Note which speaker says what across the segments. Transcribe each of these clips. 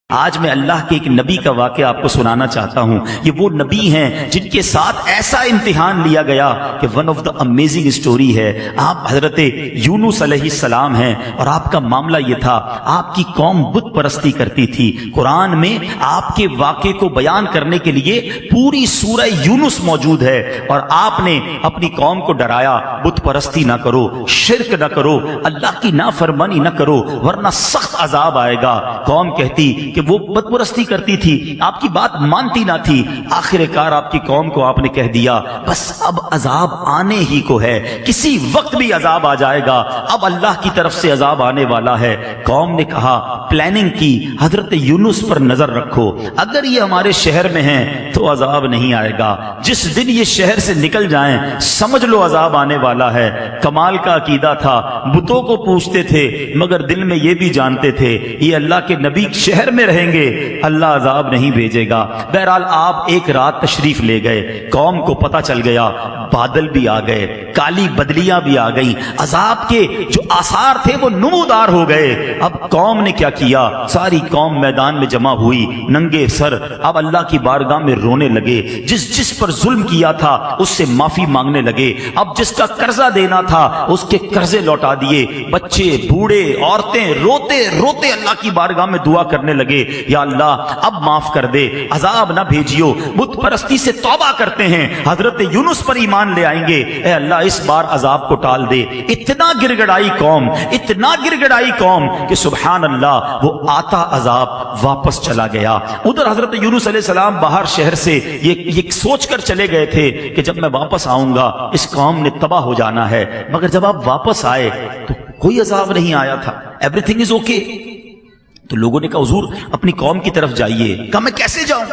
Speaker 1: آج میں اللہ کے ایک نبی کا واقعہ آپ کو سنانا چاہتا ہوں۔ یہ وہ نبی ہیں جن کے ساتھ ایسا امتحان لیا گیا کہ one of the amazing story ہے۔ آپ حضرت یونس علیہ السلام ہیں اور آپ کا معاملہ یہ تھا، آپ کی قوم بت پرستی کرتی تھی۔ قرآن میں آپ کے واقعے کو بیان کرنے کے لیے پوری سورہ یونس موجود ہے، اور آپ نے اپنی قوم کو ڈرایا، بت پرستی نہ کرو، شرک نہ کرو، اللہ کی نافرمانی نہ کرو ورنہ سخت عذاب آئے گا۔ قوم کہتی کہ وہ بت پرستی کرتی تھی، آپ کی بات مانتی نہ تھی۔ آخر کار آپ کی قوم کو آپ نے کہہ دیا بس اب عذاب آنے ہی کو ہے، کسی وقت بھی عذاب آ جائے گا، اب اللہ کی طرف سے عذاب آنے والا ہے۔ قوم نے کہا، پلاننگ کی، حضرت یونس پر نظر رکھو، اگر یہ ہمارے شہر میں ہیں تو عذاب نہیں آئے گا، جس دن یہ شہر سے نکل جائیں سمجھ لو عذاب آنے والا ہے۔ کمال کا عقیدہ تھا، بتوں کو پوچھتے تھے مگر دل میں یہ بھی جانتے تھے یہ اللہ کے نبی شہر میں رہیں گے، اللہ عذاب نہیں بھیجے گا۔ بہرحال آپ ایک رات تشریف لے گئے، قوم کو پتہ چل گیا، بادل بھی آ گئے، کالی بدلیاں بھی آ گئیں، عذاب کے جو آثار تھے وہ نمودار ہو گئے۔ اب قوم نے کیا کیا، ساری قوم میدان میں جمع ہوئی، ننگے سر اب اللہ کی بارگاہ میں رونے لگے، جس پر ظلم کیا تھا اس سے معافی مانگنے لگے، اب جس کا قرضہ دینا تھا اس کے قرضے لوٹا دیے۔ بچے، بوڑھے، عورتیں روتے روتے اللہ کی بارگاہ میں دعا کرنے لگے، یا اللہ اب معاف کر دے، عذاب نہ بھیجیو، بت پرستی سے توبہ کرتے ہیں، حضرت یونس پر ایمان لے آئیں گے، اے اللہ اس بار عذاب کو ٹال دے۔ اتنا گڑگڑائی قوم، اتنا گڑگڑائی قوم کہ سبحان اللہ وہ آتا عذاب واپس چلا گیا۔ ادھر حضرت یونس علیہ السلام باہر شہر سے یہ سوچ کر چلے گئے تھے کہ جب میں واپس آؤں گا اس قوم نے تباہ ہو جانا ہے، مگر جب آپ واپس آئے تو کوئی عذاب نہیں آیا تھا، ایوری تھنگ از اوکے۔ تو لوگوں نے کہا حضور اپنی قوم کی طرف جائیے۔ کہا میں کیسے جاؤں،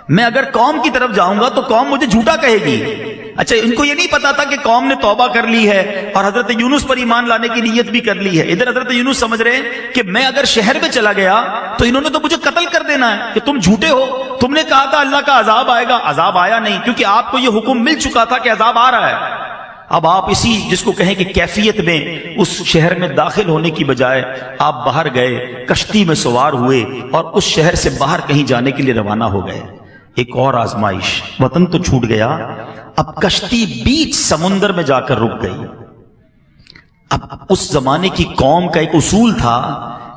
Speaker 1: میں اگر قوم کی طرف جاؤں گا تو قوم مجھے جھوٹا کہے گی۔ اچھا ان کو یہ نہیں پتا تھا کہ قوم نے توبہ کر لی ہے اور حضرت یونس پر ایمان لانے کی نیت بھی کر لی ہے۔ ادھر حضرت یونس سمجھ رہے ہیں کہ میں اگر شہر میں چلا گیا تو انہوں نے تو مجھے قتل کر دینا ہے کہ تم جھوٹے ہو، تم نے کہا تھا اللہ کا عذاب آئے گا، عذاب آیا نہیں، کیونکہ آپ کو یہ حکم مل چکا تھا کہ عذاب آ رہا ہے۔ اب آپ اسی جس کو کہیں کہ کیفیت میں اس شہر میں داخل ہونے کی بجائے آپ باہر گئے، کشتی میں سوار ہوئے اور اس شہر سے باہر کہیں جانے کے لیے روانہ ہو گئے۔ ایک اور آزمائش، وطن تو چھوٹ گیا، اب کشتی بیچ سمندر میں جا کر رک گئی۔ اب اس زمانے کی قوم کا ایک اصول تھا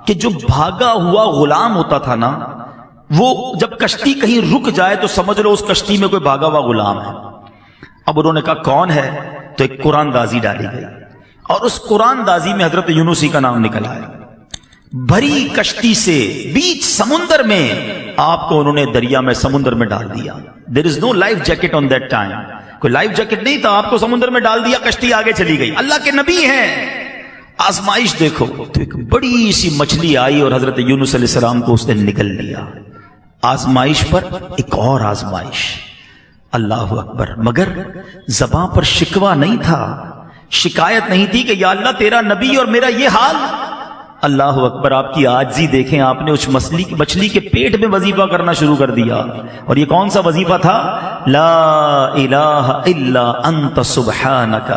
Speaker 1: کہ جو بھاگا ہوا غلام ہوتا تھا نا، وہ جب کشتی کہیں رک جائے تو سمجھ لو اس کشتی میں کوئی بھاگا ہوا غلام ہے۔ اب انہوں نے کہا کون ہے، تو ایک قرآن دازی ڈالی گئی اور اس قرآن دازی میں حضرت یونس کا نام نکل آیا۔ بھری کشتی سے بیچ سمندر میں آپ کو انہوں نے دریا میں سمندر میں ڈال دیا۔ There is no life jacket on that time, کوئی لائف جیکٹ نہیں تھا، آپ کو سمندر میں ڈال دیا، کشتی آگے چلی گئی۔ اللہ کے نبی ہیں، آزمائش دیکھو، تو ایک بڑی سی مچھلی آئی اور حضرت یونس علیہ السلام کو اس نے نگل لیا۔ آزمائش پر ایک اور آزمائش، اللہ اکبر، مگر زباں پر شکوہ نہیں تھا، شکایت نہیں تھی کہ یا اللہ تیرا نبی اور میرا یہ حال۔ اللہ اکبر، آپ کی عاجزی دیکھیں، آپ نے اس مچھلی کے پیٹ میں وظیفہ کرنا شروع کر دیا، اور یہ کون سا وظیفہ تھا؟ لا الہ الا انت سبحانک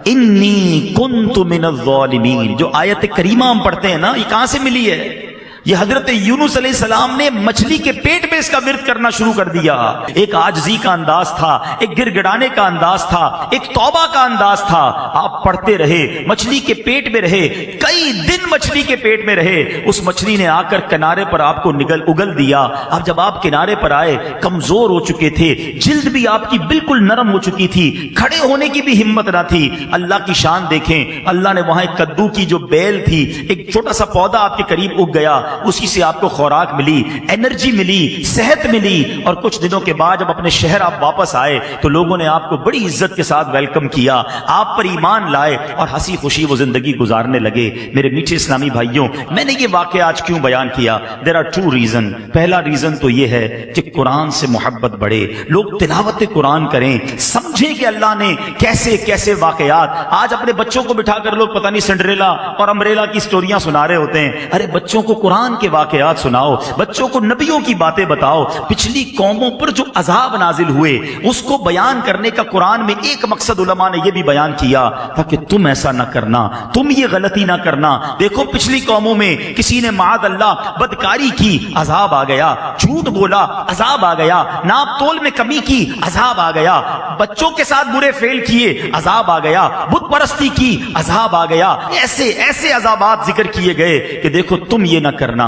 Speaker 1: انی کنت من الظالمین۔ جو آیت کریمہ ہم پڑھتے ہیں نا، یہ کہاں سے ملی ہے؟ یہ حضرت یونس علیہ السلام نے مچھلی کے پیٹ میں اس کا ورد کرنا شروع کر دیا۔ ایک عاجزی کا انداز تھا، ایک گر گڑانے کا انداز تھا، ایک توبہ کا انداز تھا۔ آپ پڑھتے رہے، مچھلی کے پیٹ میں رہے، کئی دن مچھلی کے پیٹ میں رہے۔ اس مچھلی نے آ کر کنارے پر آپ کو اگل دیا۔ اب جب آپ کنارے پر آئے، کمزور ہو چکے تھے، جلد بھی آپ کی بالکل نرم ہو چکی تھی، کھڑے ہونے کی بھی ہمت نہ تھی۔ اللہ کی شان دیکھیں، اللہ نے وہاں ایک کدو کی جو بیل تھی، ایک چھوٹا سا پودا آپ کے قریب اگ گیا، اسی سے آپ کو خوراک ملی، انرجی ملی، صحت ملی، اور کچھ دنوں کے بعد جب اپنے شہر آپ واپس آئے تو لوگوں نے آپ کو بڑی عزت کے ساتھ ویلکم کیا، آپ پر ایمان لائے اور ہنسی خوشی وہ زندگی گزارنے لگے۔ میرے میٹھے اسلامی بھائیوں، میں نے یہ واقعہ آج کیوں بیان کیا؟ There are two reason. پہلا ریزن تو یہ ہے کہ قرآن سے محبت بڑھے، لوگ تلاوت قرآن کریں، سمجھیں کہ اللہ نے کیسے کیسے واقعات۔ آج اپنے بچوں کو بٹھا کر لوگ پتہ نہیں سنڈریلا اور امبریلا کی سٹوریاں سنا رہے ہوتے ہیں، ارے بچوں کو قرآن قرآن کے واقعات سناؤ، بچوں کو نبیوں کی باتیں بتاؤ، پچھلی قوموں پر جو عذاب نازل ہوئے اس کو بیان کرنے کا قرآن میں ایک مقصد علماء نے یہ بھی بیان کیا تھا کہ تم ایسا نہ کرنا، تم یہ غلطی نہ کرنا۔ دیکھو پچھلی قوموں میں کسی نے معاذ اللہ بدکاری کی، عذاب آ گیا، جھوٹ بولا، عذاب آ گیا، ناپ تول میں کمی کی، عذاب آ گیا، بچوں کے ساتھ برے فعل کیے، عذاب آ گیا، بت پرستی کی، عذاب آ گیا، ایسے ایسے عذابات ذکر کیے گئے کہ دیکھو تم یہ نہ کرنا۔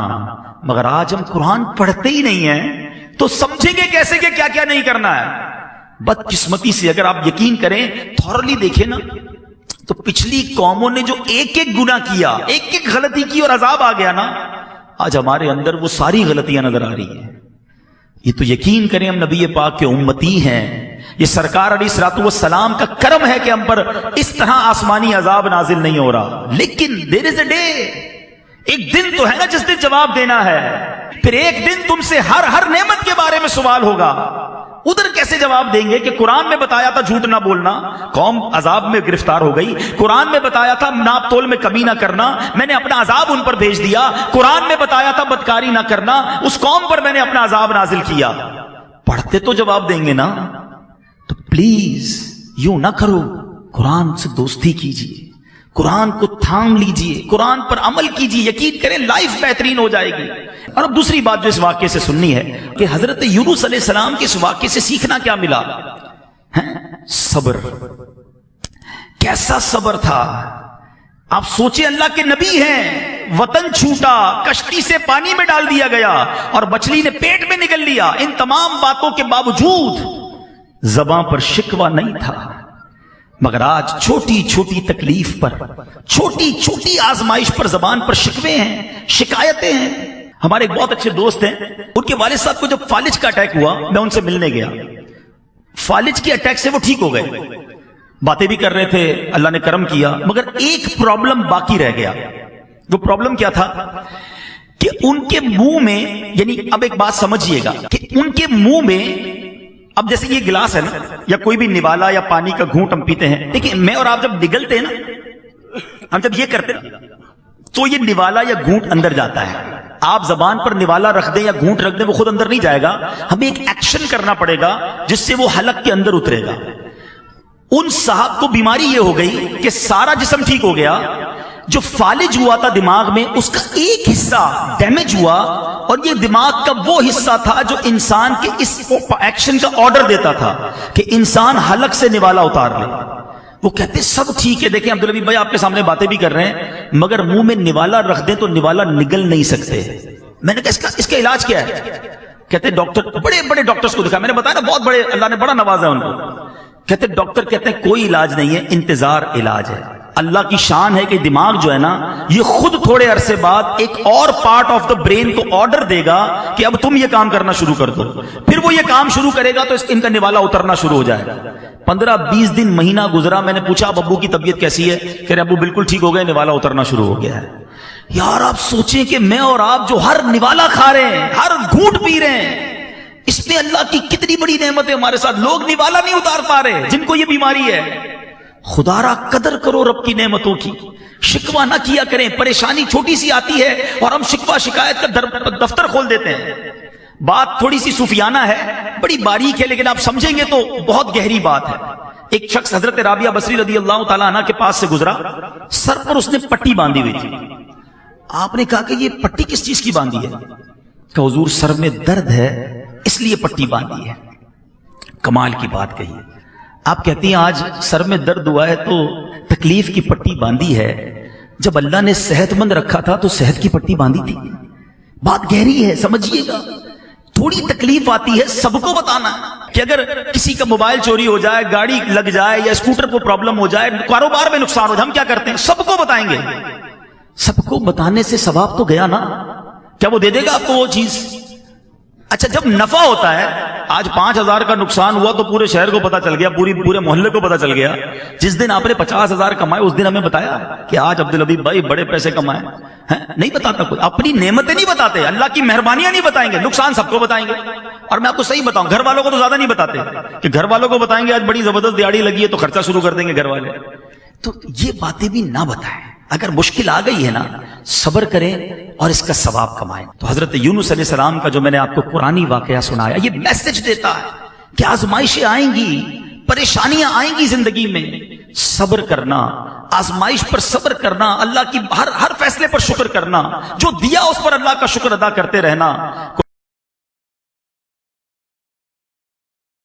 Speaker 1: مگر آج ہم قرآن پڑھتے ہی نہیں ہیں تو سمجھیں گے کیسے کہ کیا کیا نہیں کرنا ہے؟ بدقسمتی سے اگر آپ یقین کریں، تھورلی دیکھیں نا، تو پچھلی قوموں نے جو ایک ایک گناہ کیا، ایک ایک غلطی کی اور عذاب آ گیا نا، آج ہمارے اندر وہ ساری غلطیاں نظر آ رہی ہیں۔ یہ تو یقین کریں ہم نبی پاک کے امتی ہیں، یہ سرکار علیہ الصلوۃ والسلام کا کرم ہے کہ ہم پر اس طرح آسمانی عذاب نازل نہیں ہو رہا۔ لیکن دیر از اے ڈے، ایک دن تو ہے نا جس دن جواب دینا ہے، پھر ایک دن تم سے ہر نعمت کے بارے میں سوال ہوگا۔ ادھر کیسے جواب دیں گے کہ قرآن میں بتایا تھا جھوٹ نہ بولنا، قوم عذاب میں گرفتار ہو گئی، قرآن میں بتایا تھا ناپ تول میں کمی نہ کرنا، میں نے اپنا عذاب ان پر بھیج دیا، قرآن میں بتایا تھا بدکاری نہ کرنا، اس قوم پر میں نے اپنا عذاب نازل کیا۔ پڑھتے تو جواب دیں گے نا، تو پلیز یوں نہ کرو، قرآن سے دوستی کیجیے، قرآن کو تھام لیجیے، قرآن پر عمل کیجیے، یقین کریں لائف بہترین ہو جائے گی۔ اور اب دوسری بات جو اس واقعے سے سننی ہے کہ حضرت یونس علیہ السلام کے اس واقعے سے سیکھنا کیا ملا؟ صبر۔ کیسا صبر تھا! آپ سوچیں، اللہ کے نبی ہیں، وطن چھوٹا، کشتی سے پانی میں ڈال دیا گیا اور مچھلی نے پیٹ میں نگل لیا، ان تمام باتوں کے باوجود زبان پر شکوہ نہیں تھا۔ مگر آج چھوٹی چھوٹی تکلیف پر، چھوٹی چھوٹی آزمائش پر زبان پر شکوے ہیں، شکایتیں ہیں۔ ہمارے ایک بہت اچھے دوست ہیں، ان کے والد صاحب کو جب فالج کا اٹیک ہوا، میں ان سے ملنے گیا، فالج کے اٹیک سے وہ ٹھیک ہو گئے، باتیں بھی کر رہے تھے، اللہ نے کرم کیا، مگر ایک پرابلم باقی رہ گیا۔ وہ پرابلم کیا تھا کہ ان کے منہ میں، یعنی اب ایک بات سمجھیے گا کہ ان کے منہ میں، اب جیسے یہ گلاس ہے نا، یا کوئی بھی نوالا یا پانی کا گھونٹ ہم پیتے ہیں، دیکھیں میں اور آپ جب نگلتے ہیں نا، ہم جب یہ کرتے ہیں تو یہ نوالا یا گھونٹ اندر جاتا ہے۔ آپ زبان پر نوالا رکھ دیں یا گھونٹ رکھ دیں، وہ خود اندر نہیں جائے گا، ہمیں ایک ایکشن کرنا پڑے گا جس سے وہ حلق کے اندر اترے گا۔ ان صاحب کو بیماری یہ ہو گئی کہ سارا جسم ٹھیک ہو گیا، جو فالج ہوا تھا دماغ میں اس کا ایک حصہ ڈیمیج ہوا، اور یہ دماغ کا وہ حصہ تھا جو انسان کے اس ایکشن کا آرڈر دیتا تھا کہ انسان حلق سے نوالا اتار لے۔ وہ کہتے سب ٹھیک ہے، دیکھیں عبدالعبی بھائی آپ کے سامنے باتیں بھی کر رہے ہیں، مگر منہ میں نوالا رکھ دیں تو نوالا نگل نہیں سکتے۔ میں نے کہا اس کا علاج کیا ہے؟ کہتے ڈاکٹر، بڑے بڑے ڈاکٹرز کو دکھا، میں نے بتایا نا بہت بڑے، اللہ نے بڑا نوازا ان کو۔ کہتے ڈاکٹر کہتے ہیں کوئی علاج نہیں ہے، انتظار علاج ہے۔ اللہ کی شان ہے کہ دماغ جو ہے نا، یہ خود تھوڑے عرصے بعد ایک اور پارٹ آف دا برین کو آرڈر دے گا کہ اب تم یہ کام کرنا شروع کر دو، پھر وہ یہ کام شروع کرے گا تو ان کا نوالا اترنا شروع ہو جائے گا۔ 15-20 دن، مہینہ گزرا، میں نے پوچھا اب ابو کی طبیعت کیسی ہے؟ کہہ رہے ابو بالکل ٹھیک ہو گئے، نوالا اترنا شروع ہو گیا ہے۔ یار آپ سوچیں کہ میں اور آپ جو ہر نوالا کھا رہے ہیں، ہر گھونٹ پی رہے ہیں، اس میں اللہ کی کتنی بڑی نعمت ہے ہمارے ساتھ۔ لوگ نوالا نہیں اتار پا رہے جن کو یہ بیماری ہے۔ خدا را قدر کرو رب کی نعمتوں کی، شکوہ نہ کیا کریں۔ پریشانی چھوٹی سی آتی ہے اور ہم شکوہ شکایت کا دفتر کھول دیتے ہیں۔ بات تھوڑی سی صوفیانہ ہے، بڑی باریک ہے، لیکن آپ سمجھیں گے تو بہت گہری بات ہے۔ ایک شخص حضرت رابعہ بصری رضی اللہ تعالیٰ عنہ کے پاس سے گزرا، سر پر اس نے پٹی باندھی ہوئی تھی۔ آپ نے کہا کہ یہ پٹی کس چیز کی باندھی ہے؟ کہ حضور سر میں درد ہے اس لیے پٹی باندھی ہے۔ کمال کی بات کہی۔ آپ کہتی ہیں آج سر میں درد ہوا ہے تو تکلیف کی پٹی باندھی ہے، جب اللہ نے صحت مند رکھا تھا تو صحت کی پٹی باندھی تھی۔ بات گہری ہے، سمجھیے گا۔ تھوڑی تکلیف آتی ہے، سب کو بتانا کہ اگر کسی کا موبائل چوری ہو جائے، گاڑی لگ جائے یا اسکوٹر کو پرابلم ہو جائے، کاروبار میں نقصان ہو جائے، ہم کیا کرتے ہیں؟ سب کو بتائیں گے۔ سب کو بتانے سے ثواب تو گیا نا؟ کیا وہ دے دے گا آپ کو وہ چیز؟ اچھا جب نفع ہوتا ہے، آج 5000 کا نقصان ہوا تو پورے شہر کو پتا چل گیا، پورے محلے کو پتا چل گیا۔ جس دن آپ نے 50,000 کمائے اس دن ہمیں بتایا کہ آج عبدالحبیب بھائی بڑے پیسے کمائے؟ نہیں بتاتا کوئی، اپنی نعمتیں نہیں بتاتے، اللہ کی مہربانیاں نہیں بتائیں گے، نقصان سب کو بتائیں گے۔ اور میں آپ کو صحیح بتاؤں، گھر والوں کو تو زیادہ نہیں بتاتے کہ گھر والوں کو بتائیں گے آج بڑی زبردست دیہڑی لگی ہے تو خرچہ شروع کر دیں گے گھر والے۔ تو یہ باتیں بھی نہ بتائیں۔ اگر مشکل آ گئی ہے نا صبر کریں اور اس کا ثواب کمائیں. تو حضرت یونس علیہ السلام کا جو میں نے آپ کو قرآنی واقعہ سنایا یہ میسج دیتا ہے کہ آزمائشیں آئیں گی، پریشانیاں آئیں گی زندگی میں، صبر کرنا، آزمائش پر صبر کرنا، اللہ کی ہر فیصلے پر شکر کرنا، جو دیا اس پر اللہ کا شکر ادا کرتے رہنا.